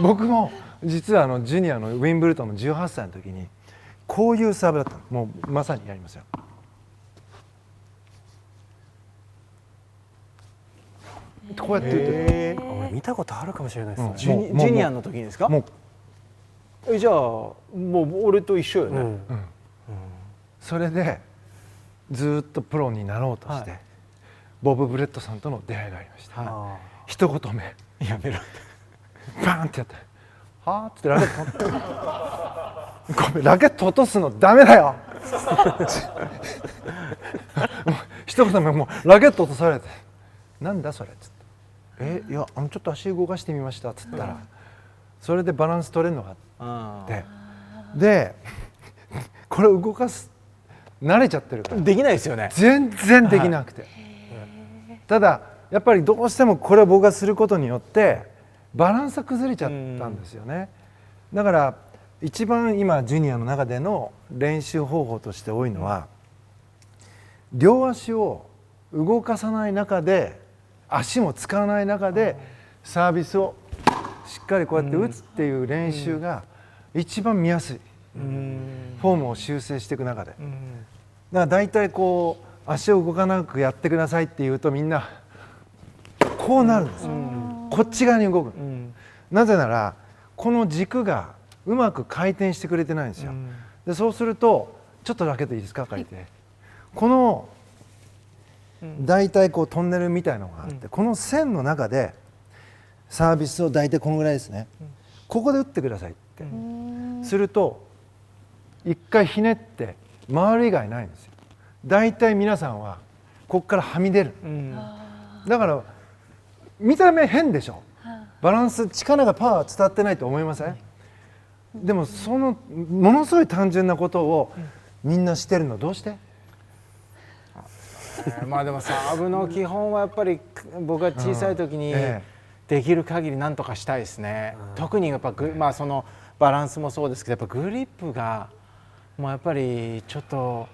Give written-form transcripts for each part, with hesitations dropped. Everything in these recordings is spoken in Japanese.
僕も実はジュニアのウィンブルドンの18歳の時にこういうサーブだったの。もうまさにやりますよ。こうやって打ってる。俺見たことあるかもしれないですね。ジュニアの時にですか？もうじゃあもう俺と一緒よね。それでずっとプロになろうとして、ボブ・ブレットさんとの出会いがありました。一言目やめろ。バーンってやって「はあ?」ってラケットごめんラケット落とすのダメだよ一言目もうラケット落とされて「なんだそれ」っつって「いやちょっと足動かしてみました」っつったら、それでバランス取れるのがあって、でこれ動かす慣れちゃってるからできないですよね。全然できなくて、ただやっぱりどうしてもこれを僕がすることによってバランスが崩れちゃったんですよね。だから一番今ジュニアの中での練習方法として多いのは、両足を動かさない中で足も使わない中でサービスをしっかりこうやって打つっていう練習が一番見やすい。フォームを修正していく中で、だから大体こう足を動かなくやってくださいって言うとみんなこうなるんですよ。こっち側に動く。なぜならこの軸がうまく回転してくれてないんですよ。でそうするとちょっとラケットいいですか借りて、この大体こうトンネルみたいのがあって、この線の中でサービスを大体このぐらいですね、ここで打ってくださいってすると一回ひねって回る以外ないんですよ。大体皆さんはここからはみ出る、だから見た目変でしょ。バランス力がパワー伝わってないと思いません？でもそのものすごい単純なことをみんなしてるのどうして？まあでもサーブの基本はやっぱり僕が小さい時にできる限りなんとかしたいですね。特にやっぱまあそのバランスもそうですけど、やっぱグリップがもうやっぱりちょっと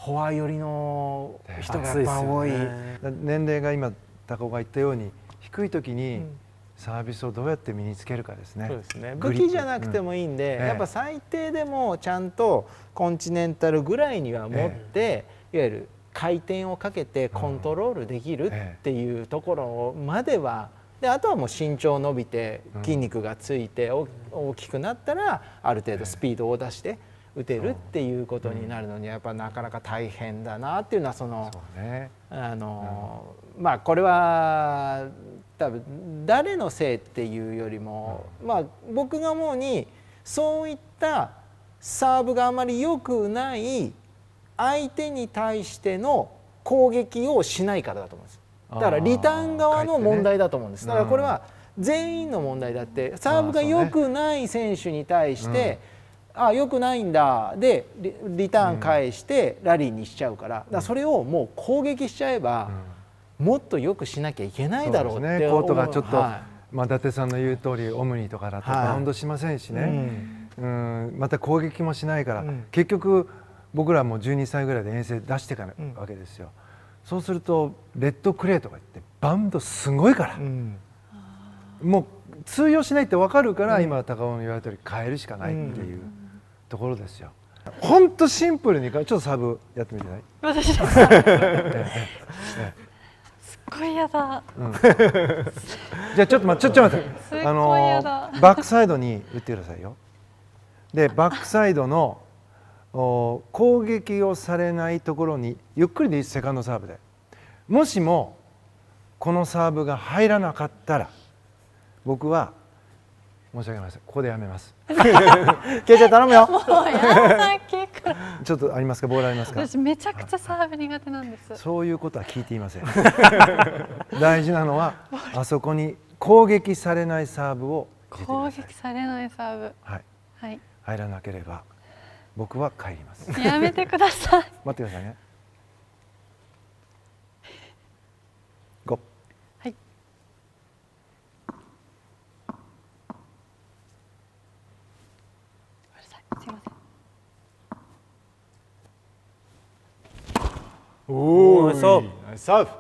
フォア寄りの人がやっぱ多い。年齢が今高尾が言ったように低い時にサービスをどうやって身につけるかですね。そうですね。武器じゃなくてもいいんで、やっぱ最低でもちゃんとコンチネンタルぐらいには持って、いわゆる回転をかけてコントロールできるっていうところまでは、であとはもう身長伸びて筋肉がついて大きくなったらある程度スピードを出して打てるっていうことになるのに、やっぱなかなか大変だなっていうのはそのまあこれは多分誰のせいっていうよりも、まあ僕が思うにそういったサーブがあまり良くない相手に対しての攻撃をしないからだと思うんです。だからリターン側の問題だと思うんです。だからこれは全員の問題だって、サーブが良くない選手に対して良くないんだでリターン返してラリーにしちゃうから、だからそれをもう攻撃しちゃえばもっとよくしなきゃいけないだろうって思う。コートがちょっと、まあ伊達さんの言う通りオムニーとかだとバウンドしませんしね、また攻撃もしないから、結局僕らも12歳ぐらいで遠征出していかないわけですよ。そうするとレッドクレーとか言ってバウンドすごいから、もう通用しないって分かるから、今高尾の言われたように変えるしかないっていうところですよ。ほんとシンプルにちょっとサーブやってみてない？私のサーブすっごい嫌だ。じゃあちょっと待ってバックサイドに打ってくださいよ。でバックサイドの攻撃をされないところにゆっくりでいいです。セカンドサーブでもしもこのサーブが入らなかったら僕は申し訳ないです、ここでやめます。ケイちゃん頼むよ。もうやだけからちょっとありますか？ボールありますか？私めちゃくちゃサーブ苦手なんです。そういうことは聞いていません。大事なのはあそこに攻撃されないサーブを攻撃されないサーブ、はい、はい、入らなければ僕は帰ります。やめてください。待ってくださいね。5。はい。すいません。おお、サーブ。サーブ。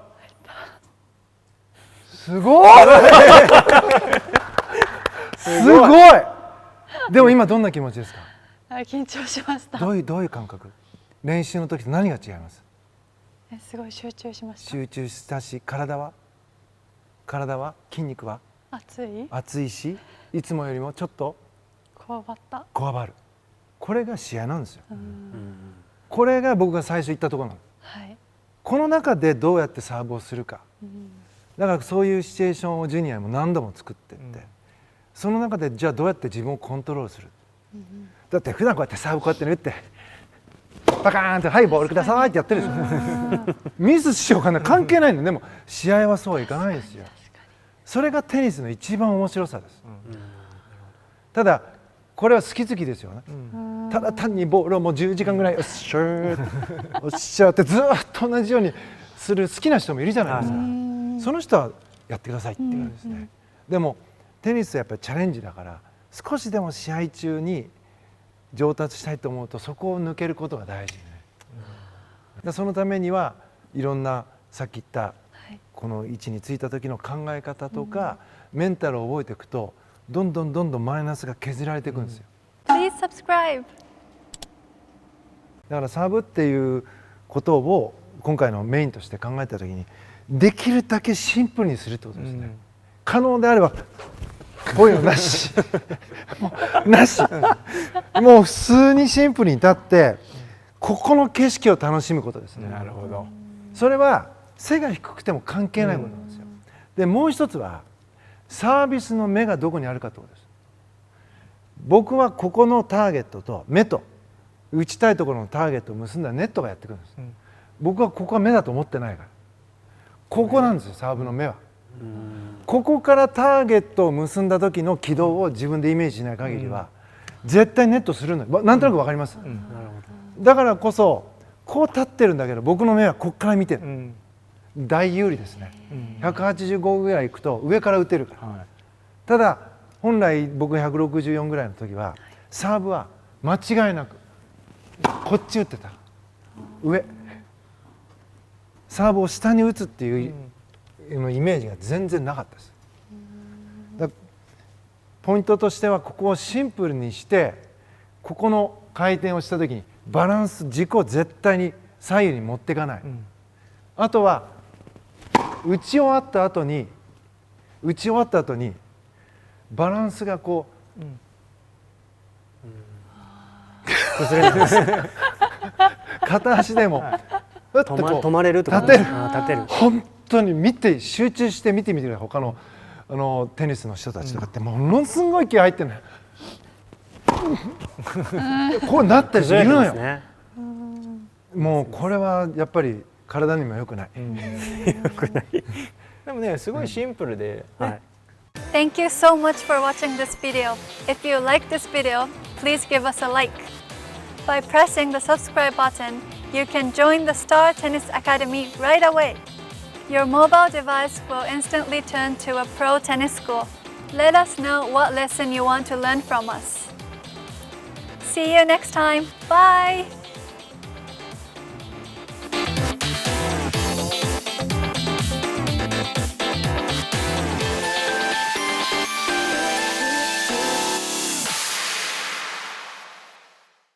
すごい。すごい。でも今どんな気持ちですか？緊張しました。どういう感覚？練習の時と何が違います？すごい集中しました。集中したし、体は筋肉は熱いし、いつもよりもちょっとこわばる。これが試合なんですよ。これが僕が最初言ったところなんです。はい、この中でどうやってサーブをするか。だからそういうシチュエーションをジュニアも何度も作っていって、その中でじゃあどうやって自分をコントロールする。だって普段こうやってサーブこうやって打ってパカーンって「はいボールください」ってやってるでしょ。ミスしようかな関係ないの。でも試合はそうはいかないですよ。それがテニスの一番面白さです。ただこれは好き好きですよね。ただ単にボールをもう10時間ぐらいおっしゃーおっしゃーってずっと同じようにする好きな人もいるじゃないですか。その人はやってくださいって言うんですね。でもテニスはやっぱりチャレンジだから少しでも試合中に上達したいと思うとそこを抜けることが大事でね。そのためにはいろんなさっき言ったこの位置についた時の考え方とかメンタルを覚えていくとどんどんマイナスが削られていくんですよ。Please subscribe! だからサーブっていうことを今回のメインとして考えた時にできるだけシンプルにするってことですね。可能であればこういうのなしもうなしもう普通にシンプルに立ってここの景色を楽しむことですね。なるほど。それは背が低くても関係ないことなんですよ。でもう一つはサービスの目がどこにあるかということです。僕はここのターゲットと目と打ちたいところのターゲットを結んだネットがやってくるんです。僕はここは目だと思ってないからここなんですよ。サーブの目はここからターゲットを結んだ時の軌道を自分でイメージしない限りは絶対ネットするのよ。なんとなく分かります。だからこそこう立ってるんだけど僕の目はここから見てる。大有利ですね。185ぐらいいくと上から打てるから。ただ本来僕164ぐらいの時はサーブは間違いなくこっち打ってた。上サーブを下に打つっていうイメージが全然なかったです。ポイントとしてはここをシンプルにしてここの回転をした時にバランス軸を絶対に左右に持っていかない。あとは打ち終わった後にバランスがこう、崩れないです片足でも止まれるとか、立てる。本当に集中して見てみてください。他のテニスの人たちとかってものすごい気合入ってるのよ。こうなったりするのよ。もうこれはやっぱり体にも良くない。でもねすごいシンプルで、Thank you so much for watching this video. If you like this video, please give us a like. By pressing the subscribe button, you can join the Star Tennis Academy right away. Your mobile device will instantly turn to a pro tennis school. Let us know what lesson you want to learn from us. See you next time. Bye!